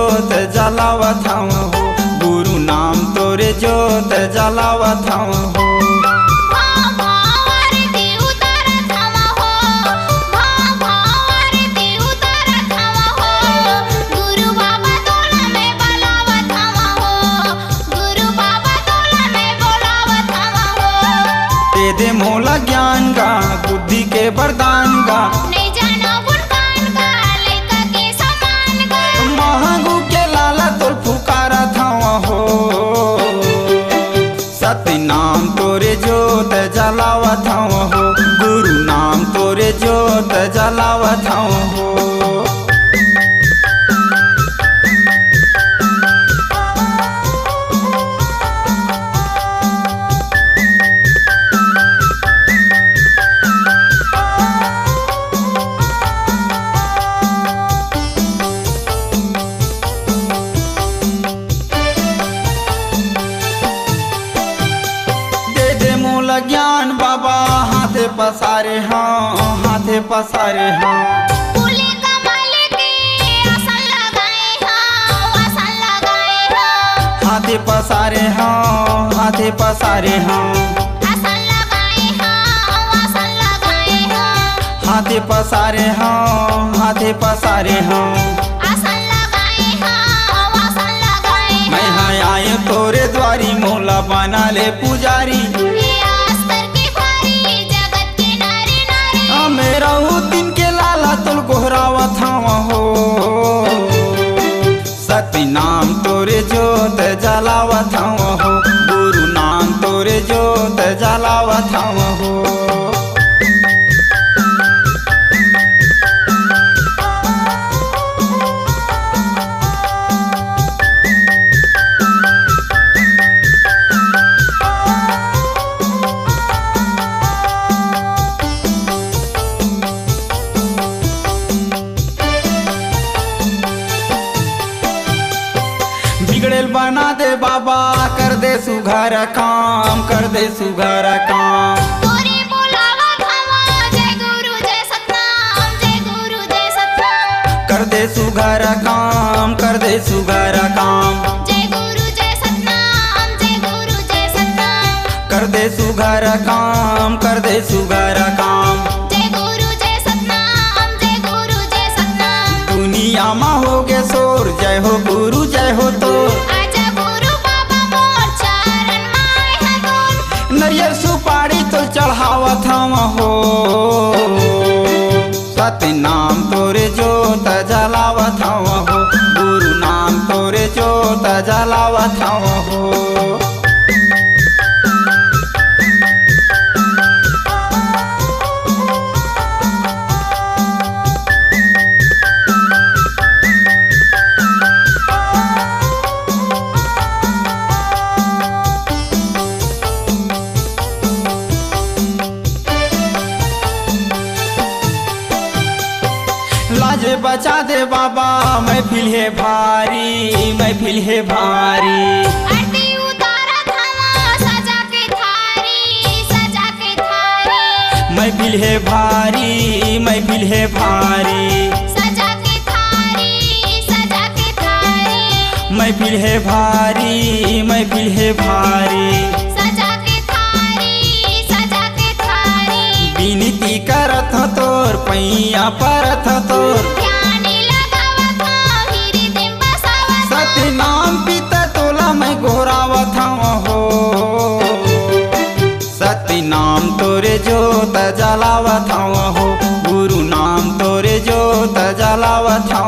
जोत जलावत हूँ हो, गुरु नाम तोरे जोत जलावत हूँ हो। दे मोला ज्ञान का बुद्धि के वरदान का, नहीं जाना गुणगान का लइका के समान का, महंगू के लाला तोर पुकारा था हो। सत्य नाम तोरे जोत जलावत हो, गुरु नाम तोरे जोत जलावत हो। ज्ञान बाबा हाथे पसारे हाँ, हाथे पसारे हाँ। फूले कमल के आसन लगाए हाँ, आसन लगाए हाँ। हाथे पसारे हाँ, हाथे पसारे हाँ। आसन लगाए हाँ, आसन लगाए हाँ। हाथे पसारे हाँ, हाथे पसारे हाँ। आसन लगाए हाँ, आसन लगाए मैं हाँ आए तोरे द्वारी, मोला बना ले पुजारी। मेरा दिन के लाला तुल गोहरावत हो, सत्य नाम तोरे जोत जलावत हो, गुरु नाम तोरे जोत जलावत हो। बिगड़ेल बना दे बाबा, कर दे सुघर काम, कर दे सुघर काम। तोरे बुलावा खावा, जय गुरु जय सतनाम, जय गुरु जय सतनाम। कर दे सुघर काम, कर दे सुघर काम। जय गुरु जय सतनाम, जय गुरु जय सतनाम। कर दे सुघर काम, कर दे सुघर काम। जय गुरु जय सतनाम, जय गुरु जय सतनाम। दुनिया में हो गे शोर, जय हो गुरु जय हो तोर। आजा गुरु बाबा मोर चरण माय हतोर। नरियर सुपारी तो चढ़ावत हम हो, सत्य नाम तोरे जोत जलावत हो, गुरु नाम तोरे जोत जलावत हो। लाजे बचा दे बाबा, महफिल है भारी, महफिल है भारी। आरती उतारा थावा, सजा के थारी, सजा के थारी। महफिल है भारी, महफिल है भारी। सजा के थारी, सजा के थारी। महफिल है भारी, महफिल है भारी। सजा के थारी, सजा के थारी। विनती करत तोर पैया परत तोर, ध्यान लगावत हूँ, हृदय बसावत। सत्य नाम पिता तोला मैं गोहरावत हो, सत्य नाम तोरे जोत जलावत हो, गुरु नाम तोरे जोत जलावत हो।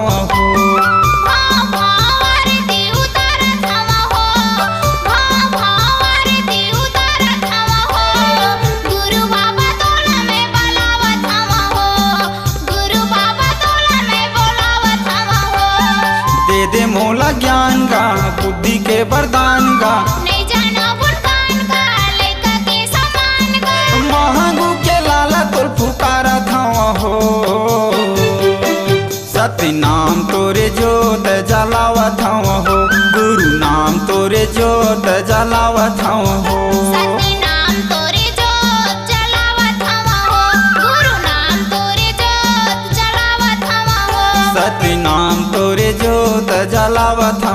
दे मोला ज्ञान का बुद्धि के वरदान का, नहीं जाना गुणगान का लइका के समान का, महंगू के लाला तोर पुकारा था हो, सत्य नाम तोरे जोत जलावत हो, गुरु नाम तोरे जोत जलावत हो। सत्य नाम तोरे जोत जलावत हवा हो, गुरु नाम तोरे जोत जलावत हवा हो। सत्य नाम तोरे जोत जला जलावत